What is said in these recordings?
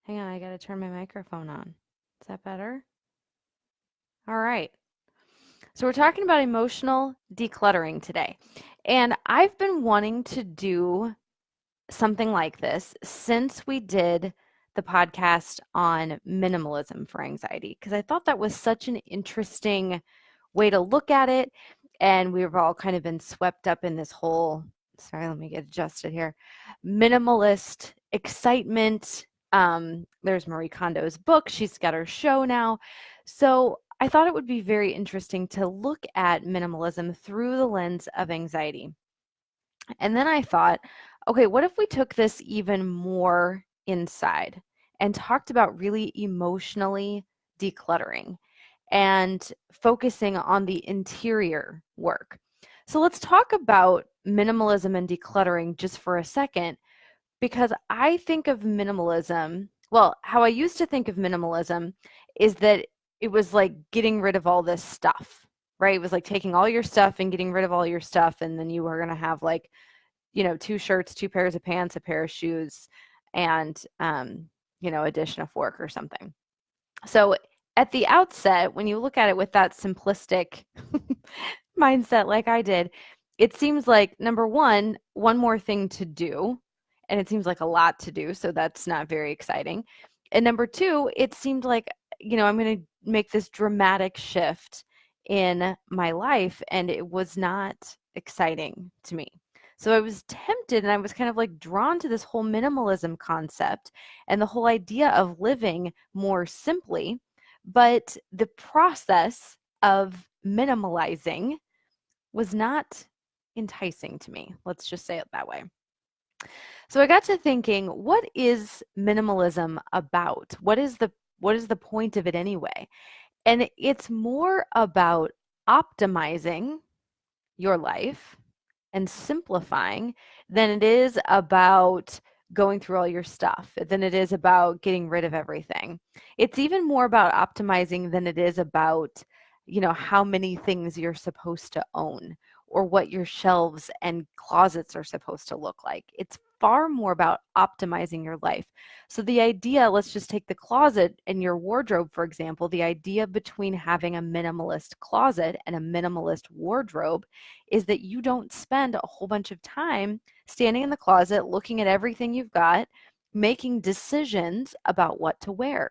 Hang on, I gotta turn my microphone on. Is that better? All right. So we're talking about emotional decluttering today. And I've been wanting to do something like this since we did the podcast on minimalism for anxiety, because I thought that was such an interesting way to look at it. And we've all kind of been swept up in this whole, sorry, let me get adjusted here, minimalist excitement. There's Marie Kondo's book. She's got her show now. So I thought it would be very interesting to look at minimalism through the lens of anxiety. And then I thought, okay, what if we took this even more inside and talked about really emotionally decluttering and focusing on the interior work? So let's talk about minimalism and decluttering just for a second, because I think of minimalism, well, how I used to think of minimalism is that it was like getting rid of all this stuff, right? It was like taking all your stuff and getting rid of all your stuff, and then you were going to have like, two shirts, two pairs of pants, a pair of shoes, and a dish and a fork or something. So at the outset, when you look at it with that simplistic mindset like I did, it seems like number one more thing to do, and it seems like a lot to do, so that's not very exciting. And number two, it seemed like, I'm going to make this dramatic shift in my life, and it was not exciting to me. So I was tempted and I was kind of like drawn to this whole minimalism concept and the whole idea of living more simply. But the process of minimalizing was not enticing to me. Let's just say it that way. So I got to thinking, what is minimalism about? What is the point of it anyway? And it's more about optimizing your life and simplifying than it is about going through all your stuff, than it is about getting rid of everything. It's even more about optimizing than it is about, how many things you're supposed to own or what your shelves and closets are supposed to look like. It's far more about optimizing your life. So the idea, let's just take the closet and your wardrobe, for example, the idea between having a minimalist closet and a minimalist wardrobe is that you don't spend a whole bunch of time standing in the closet, looking at everything you've got, making decisions about what to wear.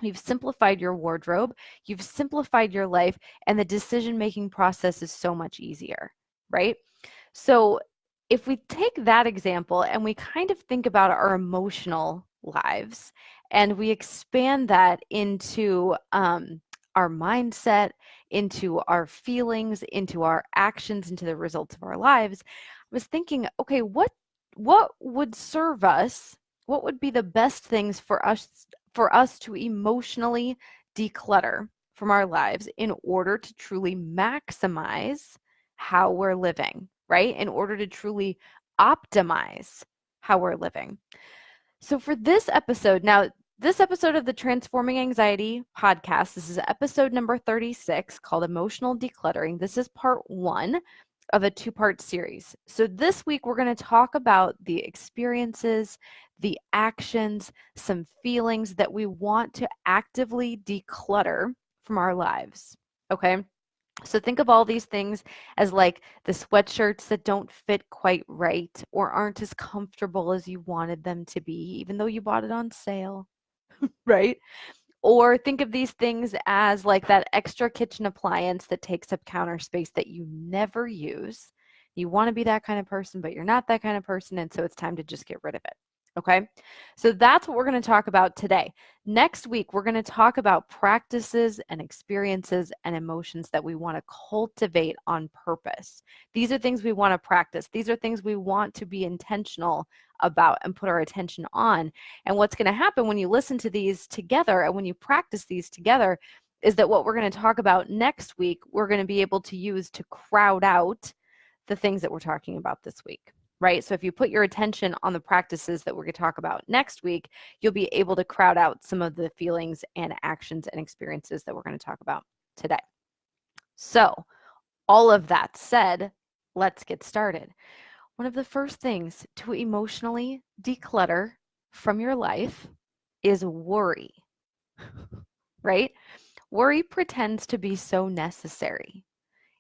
You've simplified your wardrobe, you've simplified your life, and the decision-making process is so much easier, right? So if we take that example and we kind of think about our emotional lives and we expand that into our mindset, into our feelings, into our actions, into the results of our lives, I was thinking, okay, what would serve us? What would be the best things for us to emotionally declutter from our lives in order to truly maximize how we're living, right? In order to truly optimize how we're living. So for this episode, now this episode of the Transforming Anxiety podcast, this is episode number 36 called Emotional Decluttering. This is part one of a two-part series. So this week we're going to talk about the experiences, the actions, some feelings that we want to actively declutter from our lives. Okay? So think of all these things as like the sweatshirts that don't fit quite right or aren't as comfortable as you wanted them to be, even though you bought it on sale, right? Or think of these things as like that extra kitchen appliance that takes up counter space that you never use. You want to be that kind of person, but you're not that kind of person, and so it's time to just get rid of it. Okay? So that's what we're going to talk about today. Next week, we're going to talk about practices and experiences and emotions that we want to cultivate on purpose. These are things we want to practice. These are things we want to be intentional about and put our attention on. And what's going to happen when you listen to these together and when you practice these together is that what we're going to talk about next week, we're going to be able to use to crowd out the things that we're talking about this week, right? So if you put your attention on the practices that we're going to talk about next week, you'll be able to crowd out some of the feelings and actions and experiences that we're going to talk about today. So all of that said, let's get started. One of the first things to emotionally declutter from your life is worry, right? Worry pretends to be so necessary.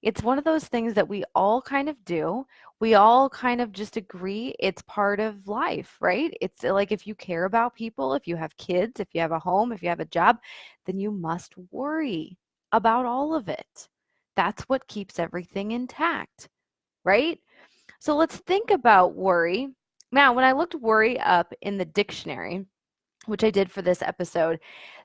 It's one of those things that we all kind of do. We all kind of just agree it's part of life, right? It's like if you care about people, if you have kids, if you have a home, if you have a job, then you must worry about all of it. That's what keeps everything intact, right? So let's think about worry. Now, when I looked worry up in the dictionary, which I did for this episode,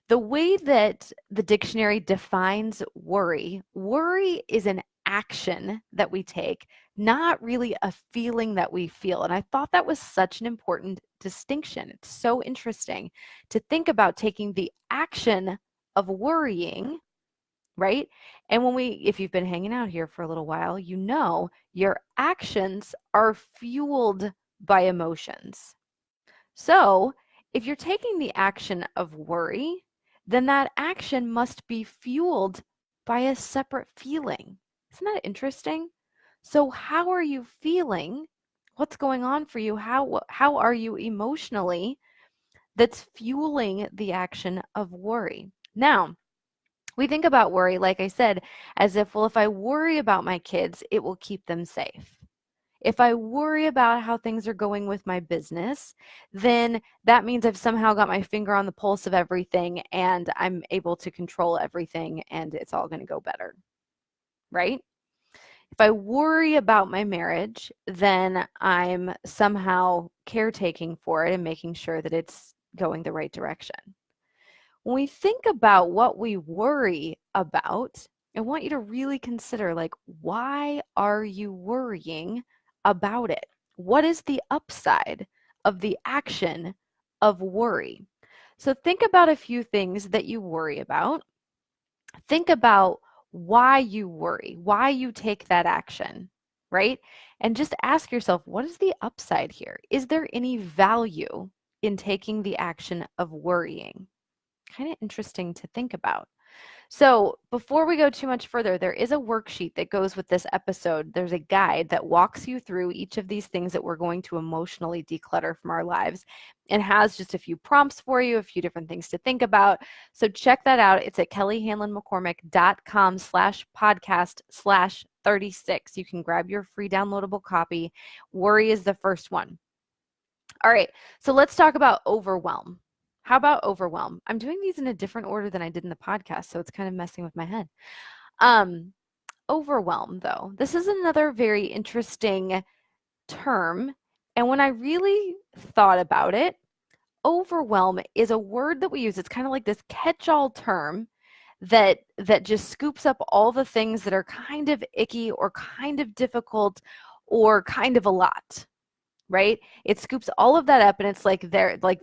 the way that the dictionary defines worry, worry is an action that we take, not really a feeling that we feel. And I thought that was such an important distinction. It's so interesting to think about taking the action of worrying, right? And if you've been hanging out here for a little while, you know your actions are fueled by emotions. So, if you're taking the action of worry, then that action must be fueled by a separate feeling. Isn't that interesting? So, how are you feeling? What's going on for you? How are you emotionally that's fueling the action of worry? Now, we think about worry, like I said, as if, well, if I worry about my kids, it will keep them safe. If I worry about how things are going with my business, then that means I've somehow got my finger on the pulse of everything and I'm able to control everything and it's all going to go better, right? If I worry about my marriage, then I'm somehow caretaking for it and making sure that it's going the right direction. When we think about what we worry about, I want you to really consider, like, why are you worrying about it? What is the upside of the action of worry? So think about a few things that you worry about. Think about why you worry, why you take that action, right? And just ask yourself, what is the upside here? Is there any value in taking the action of worrying? Kind of interesting to think about. So before we go too much further, there is a worksheet that goes with this episode. There's a guide that walks you through each of these things that we're going to emotionally declutter from our lives and has just a few prompts for you, a few different things to think about. So check that out. It's at kellyhanlonmccormick.com/podcast/36. You can grab your free downloadable copy. Worry is the first one. All right, so let's talk about overwhelm. How about overwhelm? I'm doing these in a different order than I did in the podcast, so it's kind of messing with my head. Overwhelm, though, this is another very interesting term. And when I really thought about it, overwhelm is a word that we use. It's kind of like this catch-all term that just scoops up all the things that are kind of icky or kind of difficult or kind of a lot, right? It scoops all of that up and it's like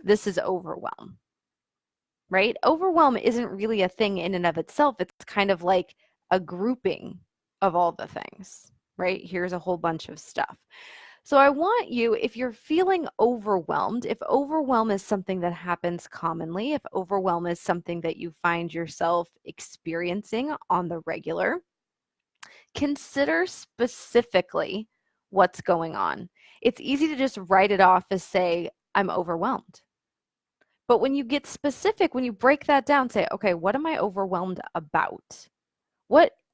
this is overwhelm, right? Overwhelm isn't really a thing in and of itself. It's kind of like a grouping of all the things, right? Here's a whole bunch of stuff. So I want you, if you're feeling overwhelmed, if overwhelm is something that happens commonly, if overwhelm is something that you find yourself experiencing on the regular, consider specifically what's going on. It's easy to just write it off as say, I'm overwhelmed. But when you get specific, when you break that down, say, okay, what am I overwhelmed about?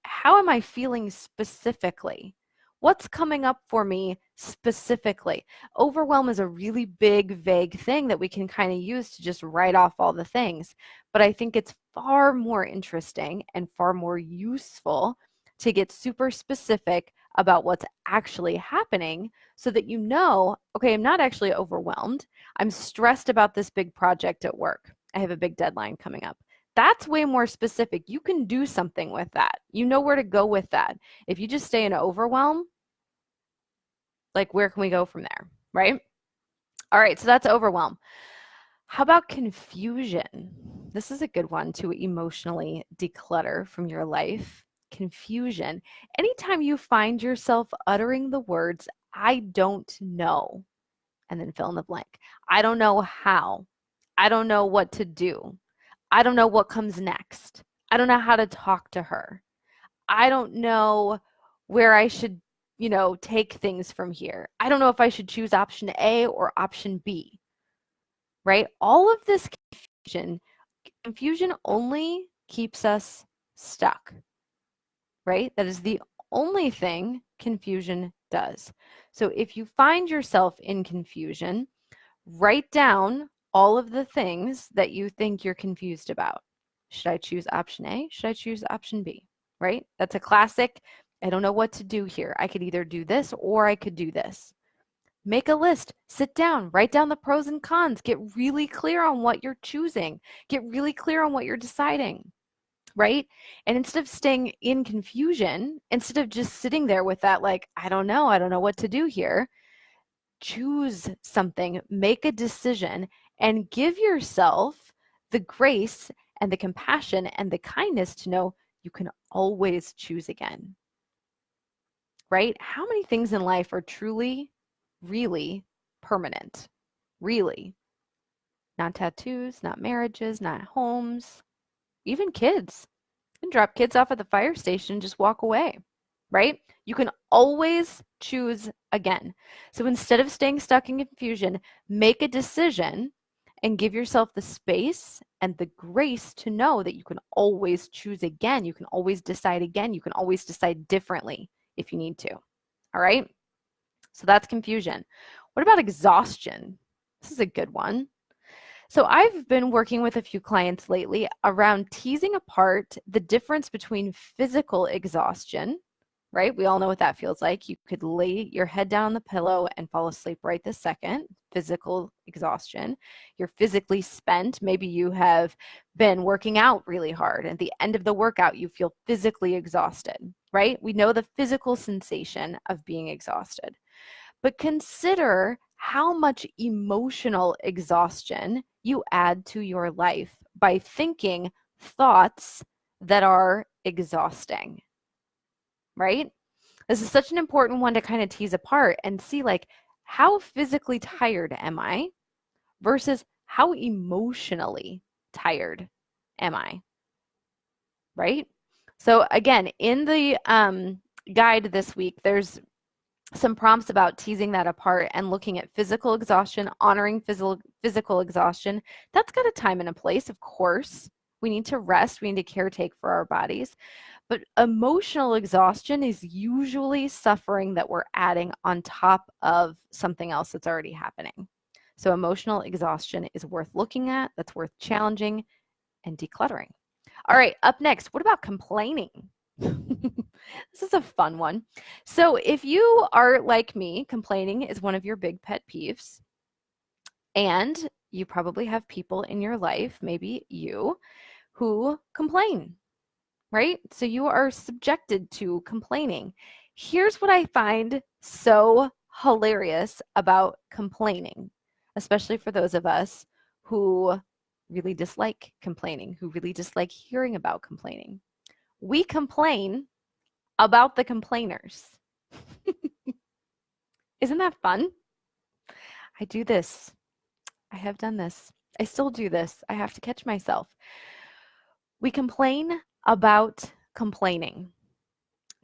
How am I feeling specifically? What's coming up for me specifically? Overwhelm is a really big, vague thing that we can kind of use to just write off all the things. But I think it's far more interesting and far more useful to get super specific about what's actually happening so that you know, okay, I'm not actually overwhelmed. I'm stressed about this big project at work. I have a big deadline coming up. That's way more specific. You can do something with that. You know where to go with that. If you just stay in overwhelm, like where can we go from there, right? All right, so that's overwhelm. How about confusion? This is a good one to emotionally declutter from your life. Confusion. Anytime you find yourself uttering the words, I don't know, and then fill in the blank. I don't know how. I don't know what to do. I don't know what comes next. I don't know how to talk to her. I don't know where I should, take things from here. I don't know if I should choose option A or option B, right? All of this confusion only keeps us stuck, right? That is the only thing confusion does. So if you find yourself in confusion, write down all of the things that you think you're confused about. Should I choose option A? Should I choose option B? Right? That's a classic. I don't know what to do here. I could either do this or I could do this. Make a list, sit down, write down the pros and cons, get really clear on what you're choosing, get really clear on what you're deciding, right? And instead of staying in confusion, instead of just sitting there with that, like, I don't know what to do here, choose something, make a decision, and give yourself the grace and the compassion and the kindness to know you can always choose again, right? How many things in life are truly, really permanent? Really. Not tattoos, not marriages, not homes, even kids. You can drop kids off at the fire station and just walk away, right? You can always choose again. So instead of staying stuck in confusion, make a decision and give yourself the space and the grace to know that you can always choose again. You can always decide again. You can always decide differently if you need to. All right? So that's confusion. What about exhaustion? This is a good one. So I've been working with a few clients lately around teasing apart the difference between physical exhaustion, right? We all know what that feels like. You could lay your head down on the pillow and fall asleep right this second. Physical exhaustion. You're physically spent. Maybe you have been working out really hard. At the end of the workout, you feel physically exhausted, right? We know the physical sensation of being exhausted. But consider how much emotional exhaustion you add to your life by thinking thoughts that are exhausting, right? This is such an important one to kind of tease apart and see, like, how physically tired am I versus how emotionally tired am I, right? So again, in the guide this week, there's some prompts about teasing that apart and looking at physical exhaustion, honoring physical exhaustion. That's got a time and a place, of course. We need to rest, we need to caretake for our bodies. But emotional exhaustion is usually suffering that we're adding on top of something else that's already happening. So emotional exhaustion is worth looking at, that's worth challenging and decluttering. All right, up next, what about complaining? This is a fun one. So if you are like me, complaining is one of your big pet peeves, and you probably have people in your life, maybe you, who complain, right? So you are subjected to complaining. Here's what I find so hilarious about complaining, especially for those of us who really dislike complaining, who really dislike hearing about complaining. We complain about the complainers. Isn't that fun? I do this. I have done this. I still do this. I have to catch myself. We complain about complaining.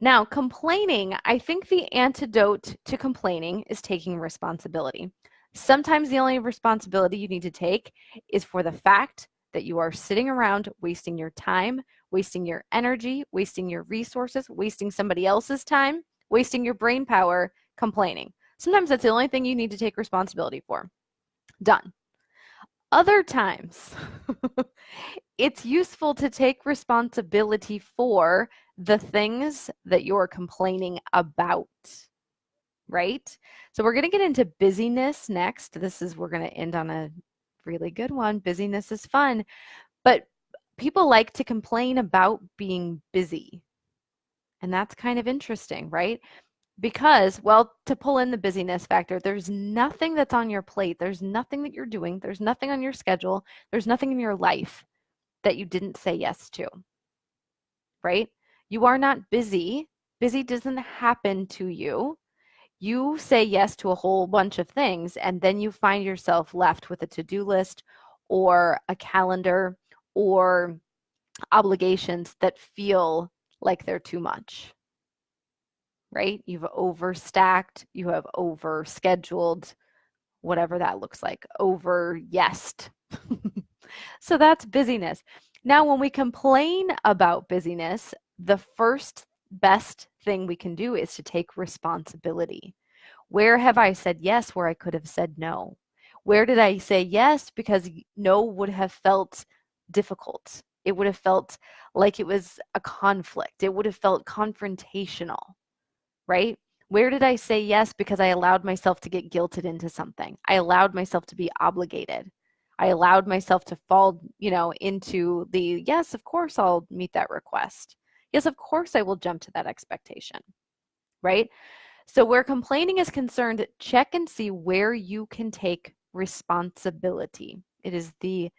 Now, complaining, I think the antidote to complaining is taking responsibility. Sometimes the only responsibility you need to take is for the fact that you are sitting around wasting your time, wasting your energy, wasting your resources, wasting somebody else's time, wasting your brain power, complaining. Sometimes that's the only thing you need to take responsibility for. Done. Other times, it's useful to take responsibility for the things that you're complaining about, right? So we're going to get into busyness next. We're going to end on a really good one. Busyness is fun, but people like to complain about being busy. And that's kind of interesting, right? Because, well, to pull in the busyness factor, there's nothing that's on your plate. There's nothing that you're doing. There's nothing on your schedule. There's nothing in your life that you didn't say yes to, right? You are not busy. Busy doesn't happen to you. You say yes to a whole bunch of things, and then you find yourself left with a to-do list or a calendar or obligations that feel like they're too much, right? You've overstacked, you have overscheduled, whatever that looks like, over yesed. So that's busyness. Now, when we complain about busyness, the first best thing we can do is to take responsibility. Where have I said yes where I could have said no? Where did I say yes because no would have felt difficult? It would have felt like it was a conflict. It would have felt confrontational, right? Where did I say yes because I allowed myself to get guilted into something? I allowed myself to be obligated. I allowed myself to fall, into the yes, of course I'll meet that request. Yes, of course I will jump to that expectation, right? So, where complaining is concerned, check and see where you can take responsibility. It is the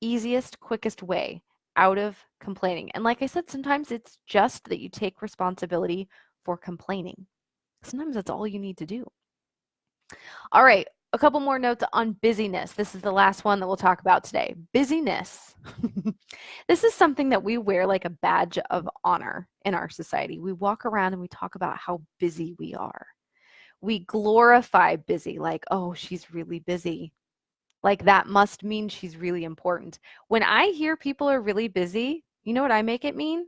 easiest, quickest way out of complaining. And like I said, sometimes it's just that you take responsibility for complaining. Sometimes that's all you need to do. All right, a couple more notes on busyness. This is the last one that we'll talk about today. Busyness. This is something that we wear like a badge of honor in our society. We walk around and we talk about how busy we are. We glorify busy, like, oh, she's really busy. Like that must mean she's really important. When I hear people are really busy, you know what I make it mean?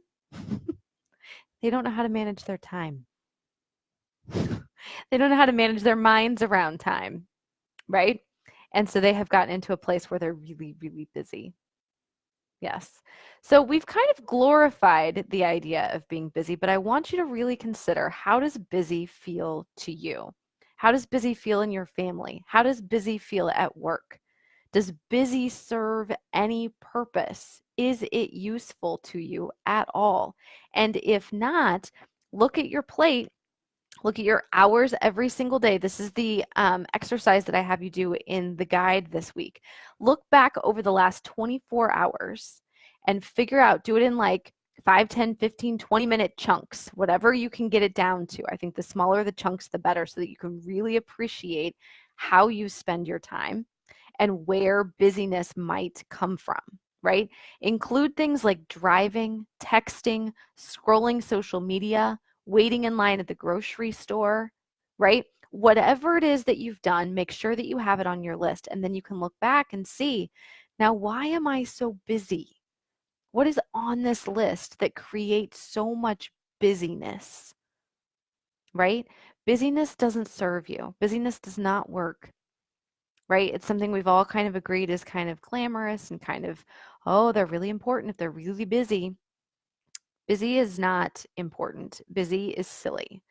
They don't know how to manage their time. They don't know how to manage their minds around time, right? And so they have gotten into a place where they're really, really busy. Yes. So we've kind of glorified the idea of being busy, but I want you to really consider, how does busy feel to you? How does busy feel in your family? How does busy feel at work? Does busy serve any purpose? Is it useful to you at all? And if not, look at your plate. Look at your hours every single day. This is the exercise that I have you do in the guide this week. Look back over the last 24 hours and figure out, do it in like 5, 10, 15, 20-minute chunks, whatever you can get it down to. I think the smaller the chunks, the better, so that you can really appreciate how you spend your time and where busyness might come from, right? Include things like driving, texting, scrolling social media, waiting in line at the grocery store, right? Whatever it is that you've done, make sure that you have it on your list. And then you can look back and see, now, why am I so busy? What is on this list that creates so much busyness, right? Busyness doesn't serve you. Busyness does not work, right? It's something we've all kind of agreed is kind of glamorous and kind of, oh, they're really important if they're really busy. Busy is not important. Busy is silly.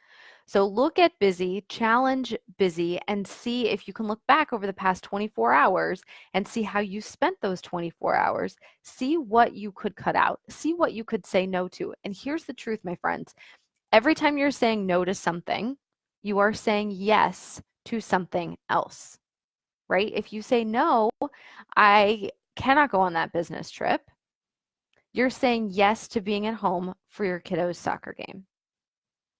So look at busy, challenge busy, and see if you can look back over the past 24 hours and see how you spent those 24 hours. See what you could cut out. See what you could say no to. And here's the truth, my friends. Every time you're saying no to something, you are saying yes to something else, right? If you say no, I cannot go on that business trip, you're saying yes to being at home for your kiddo's soccer game,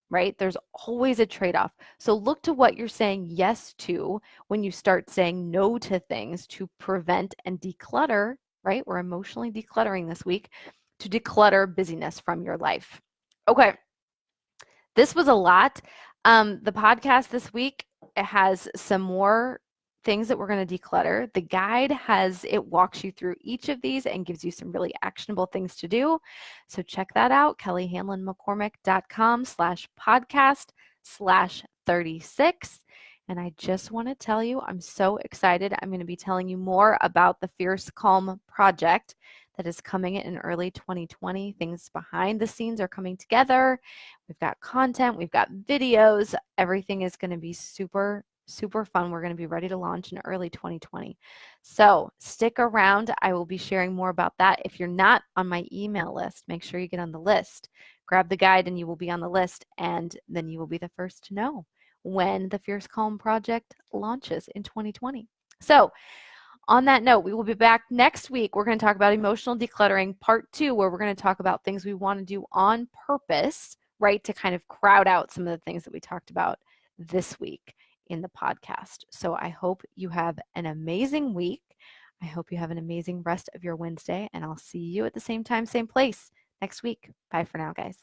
right? There's always a trade-off. So look to what you're saying yes to when you start saying no to things to prevent and declutter, right? We're emotionally decluttering this week to declutter busyness from your life. Okay, this was a lot. The podcast this week, it has some more things that we're going to declutter. The guide it walks you through each of these and gives you some really actionable things to do. So check that out, kellyhanlonmccormick.com/podcast/36. And I just want to tell you, I'm so excited. I'm going to be telling you more about the Fierce Calm project that is coming in early 2020. Things behind the scenes are coming together. We've got content, we've got videos. Everything is going to be super, super fun. We're going to be ready to launch in early 2020. So stick around. I will be sharing more about that. If you're not on my email list, make sure you get on the list. Grab the guide and you will be on the list, and then you will be the first to know when the Fierce Calm project launches in 2020. So on that note, we will be back next week. We're going to talk about emotional decluttering part 2, where we're going to talk about things we want to do on purpose, right, to kind of crowd out some of the things that we talked about this week in the podcast. So I hope you have an amazing week. I hope you have an amazing rest of your Wednesday, and I'll see you at the same time, same place next week. Bye for now, guys.